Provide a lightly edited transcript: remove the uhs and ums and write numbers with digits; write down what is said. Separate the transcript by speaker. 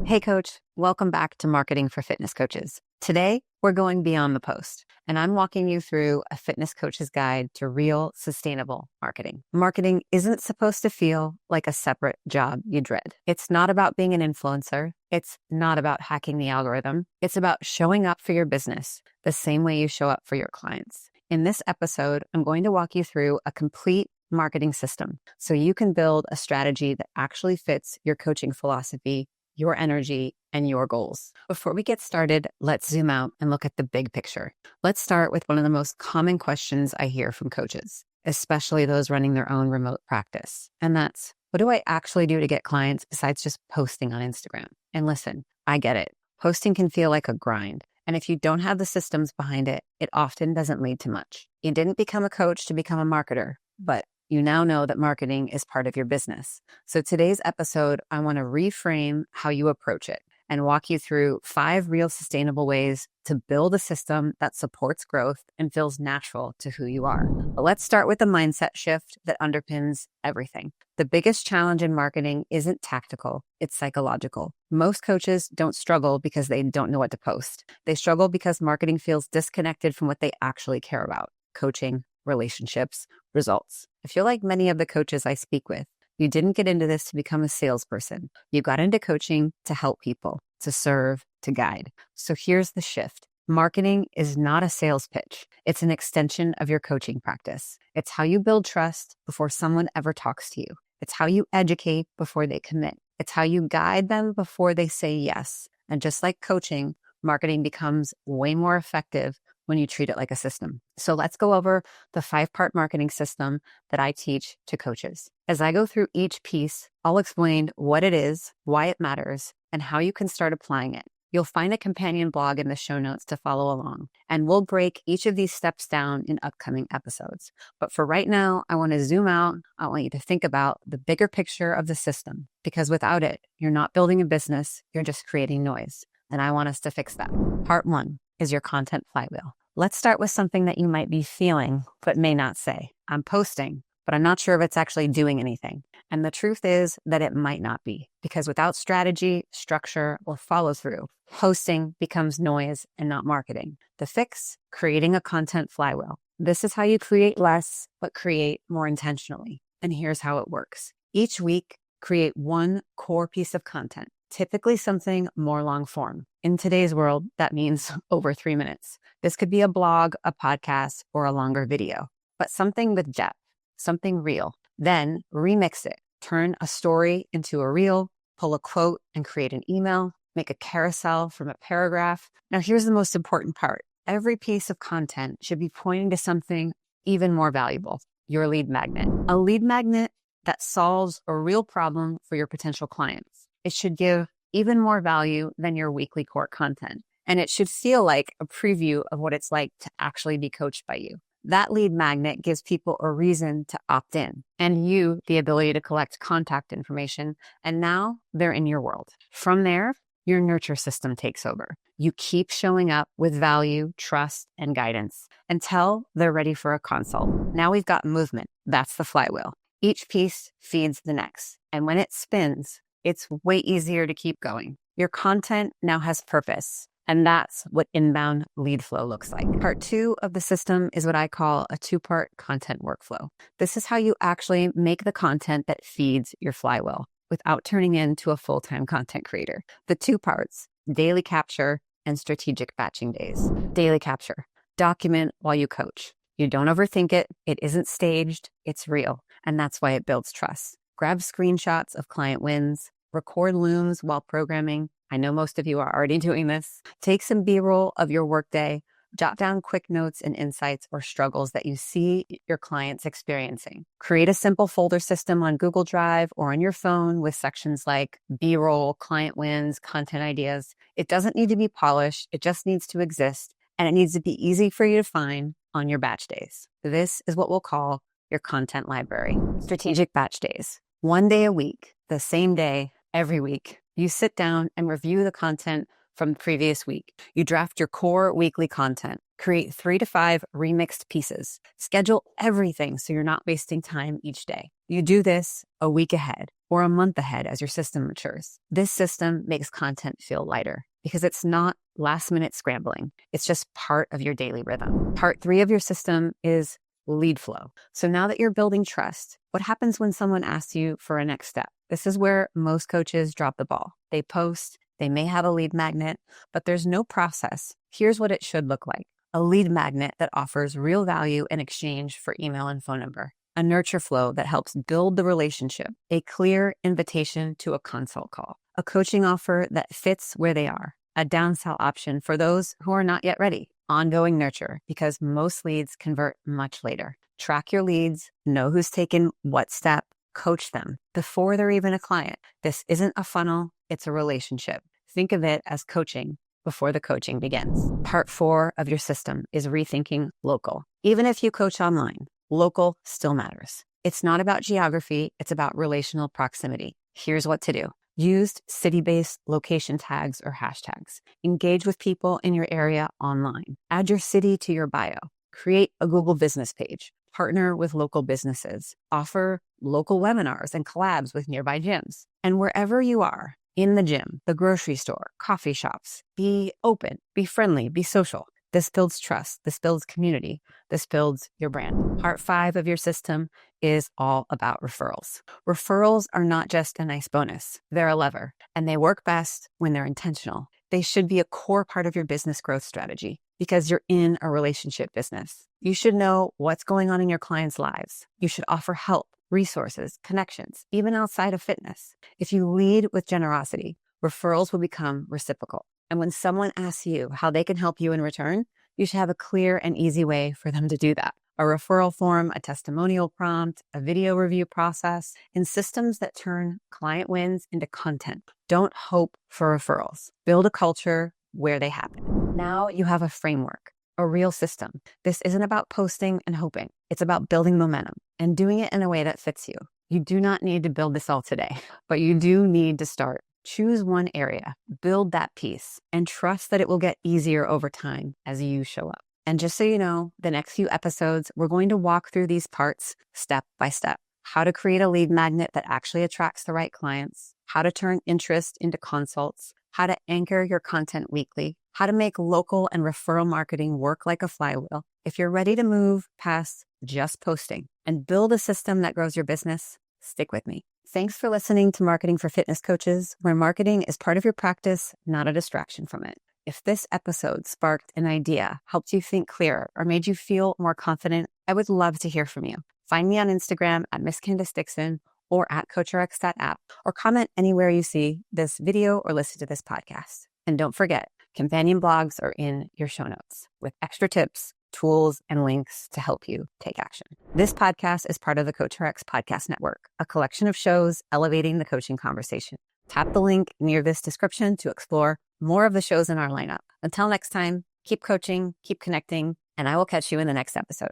Speaker 1: Hey coach, welcome back to Marketing for Fitness Coaches. Today, we're going beyond the post, and I'm walking you through a fitness coach's guide to real sustainable marketing. Marketing isn't supposed to feel like a separate job you dread. It's not about being an influencer. It's not about hacking the algorithm. It's about showing up for your business the same way you show up for your clients. In this episode, I'm going to walk you through a complete marketing system so you can build a strategy that actually fits your coaching philosophy, your energy, and your goals. Before we get started, let's zoom out and look at the big picture. Let's start with one of the most common questions I hear from coaches, especially those running their own remote practice. And that's, what do I actually do to get clients besides just posting on Instagram? And listen, I get it. Posting can feel like a grind. And if you don't have the systems behind it, it often doesn't lead to much. You didn't become a coach to become a marketer, but you now know that marketing is part of your business. So today's episode, I want to reframe how you approach it and walk you through 5 real sustainable ways to build a system that supports growth and feels natural to who you are. But let's start with the mindset shift that underpins everything. The biggest challenge in marketing isn't tactical, it's psychological. Most coaches don't struggle because they don't know what to post. They struggle because marketing feels disconnected from what they actually care about: coaching, relationships, results. I feel like many of the coaches I speak with, you didn't get into this to become a salesperson. You got into coaching to help people, to serve, to guide. So here's the shift. Marketing is not a sales pitch. It's an extension of your coaching practice. It's how you build trust before someone ever talks to you. It's how you educate before they commit. It's how you guide them before they say yes. And just like coaching, marketing becomes way more effective when you treat it like a system. So let's go over the 5-part marketing system that I teach to coaches. As I go through each piece, I'll explain what it is, why it matters, and how you can start applying it. You'll find a companion blog in the show notes to follow along, and we'll break each of these steps down in upcoming episodes. But for right now, I want to zoom out. I want you to think about the bigger picture of the system, because without it, you're not building a business, you're just creating noise. And I want us to fix that. Part 1 is your content flywheel. Let's start with something that you might be feeling, but may not say. I'm posting, but I'm not sure if it's actually doing anything. And the truth is that it might not be, because without strategy, structure, or follow through, posting becomes noise and not marketing. The fix: creating a content flywheel. This is how you create less, but create more intentionally. And here's how it works. Each week, create one core piece of content, typically something more long form. In today's world, that means over 3 minutes. This could be a blog, a podcast, or a longer video, but something with depth, something real. Then remix it. Turn a story into a reel, pull a quote and create an email, make a carousel from a paragraph. Now, here's the most important part. Every piece of content should be pointing to something even more valuable: your lead magnet. A lead magnet that solves a real problem for your potential clients. It should give even more value than your weekly core content. And it should feel like a preview of what it's like to actually be coached by you. That lead magnet gives people a reason to opt in, and you the ability to collect contact information. And now they're in your world. From there, your nurture system takes over. You keep showing up with value, trust, and guidance until they're ready for a consult. Now we've got movement. That's the flywheel. Each piece feeds the next. And when it spins, it's way easier to keep going. Your content now has purpose. And that's what inbound lead flow looks like. Part 2 of the system is what I call a 2-part content workflow. This is how you actually make the content that feeds your flywheel without turning into a full-time content creator. The 2 parts: daily capture and strategic batching days. Daily capture. Document while you coach. You don't overthink it. It isn't staged. It's real. And that's why it builds trust. Grab screenshots of client wins. Record looms while programming. I know most of you are already doing this. Take some B-roll of your workday. Jot down quick notes and insights or struggles that you see your clients experiencing. Create a simple folder system on Google Drive or on your phone with sections like B-roll, client wins, content ideas. It doesn't need to be polished. It just needs to exist, and it needs to be easy for you to find on your batch days. This is what we'll call your content library. Strategic batch days. 1 day a week, the same day, every week. You sit down and review the content from the previous week. You draft your core weekly content. Create 3 to 5 remixed pieces. Schedule everything so you're not wasting time each day. You do this a week ahead. or a month ahead as your system matures. This system makes content feel lighter because it's not last-minute scrambling. It's just part of your daily rhythm. Part 3 of your system is lead flow. So now that you're building trust, what happens when someone asks you for a next step? This is where most coaches drop the ball. They post, they may have a lead magnet, but there's no process. Here's what it should look like. A lead magnet that offers real value in exchange for email and phone number. A nurture flow that helps build the relationship. A clear invitation to a consult call. A coaching offer that fits where they are. A downsell option for those who are not yet ready. Ongoing nurture, because most leads convert much later. Track your leads, know who's taken what step, coach them before they're even a client. This isn't a funnel, it's a relationship. Think of it as coaching before the coaching begins. Part 4 of your system is rethinking local. Even if you coach online, local still matters. It's not about geography, it's about relational proximity. Here's what to do. Use city-based location tags or hashtags. Engage with people in your area online. Add your city to your bio. Create a Google business page. Partner with local businesses. Offer local webinars and collabs with nearby gyms. And wherever you are, in the gym, the grocery store, coffee shops, be open, be friendly, be social. This builds trust. This builds community. This builds your brand. Part 5 of your system is all about referrals. Referrals are not just a nice bonus. They're a lever, and they work best when they're intentional. They should be a core part of your business growth strategy because you're in a relationship business. You should know what's going on in your clients' lives. You should offer help, resources, connections, even outside of fitness. If you lead with generosity, referrals will become reciprocal. And when someone asks you how they can help you in return, you should have a clear and easy way for them to do that. A referral form, a testimonial prompt, a video review process, and systems that turn client wins into content. Don't hope for referrals. Build a culture where they happen. Now you have a framework, a real system. This isn't about posting and hoping. It's about building momentum and doing it in a way that fits you. You do not need to build this all today, but you do need to start. Choose one area, build that piece, and trust that it will get easier over time as you show up. And just so you know, the next few episodes, we're going to walk through these parts step by step. How to create a lead magnet that actually attracts the right clients, how to turn interest into consults, how to anchor your content weekly, how to make local and referral marketing work like a flywheel. If you're ready to move past just posting and build a system that grows your business, stick with me. Thanks for listening to Marketing for Fitness Coaches, where marketing is part of your practice, not a distraction from it. If this episode sparked an idea, helped you think clearer, or made you feel more confident, I would love to hear from you. Find me on Instagram at Miss Candace Dixon or at CoachRx.app, or comment anywhere you see this video or listen to this podcast. And don't forget, companion blogs are in your show notes with extra tips, tools, and links to help you take action. This podcast is part of the CoachRx Podcast Network, a collection of shows elevating the coaching conversation. Tap the link near this description to explore more of the shows in our lineup. Until next time, keep coaching, keep connecting, and I will catch you in the next episode.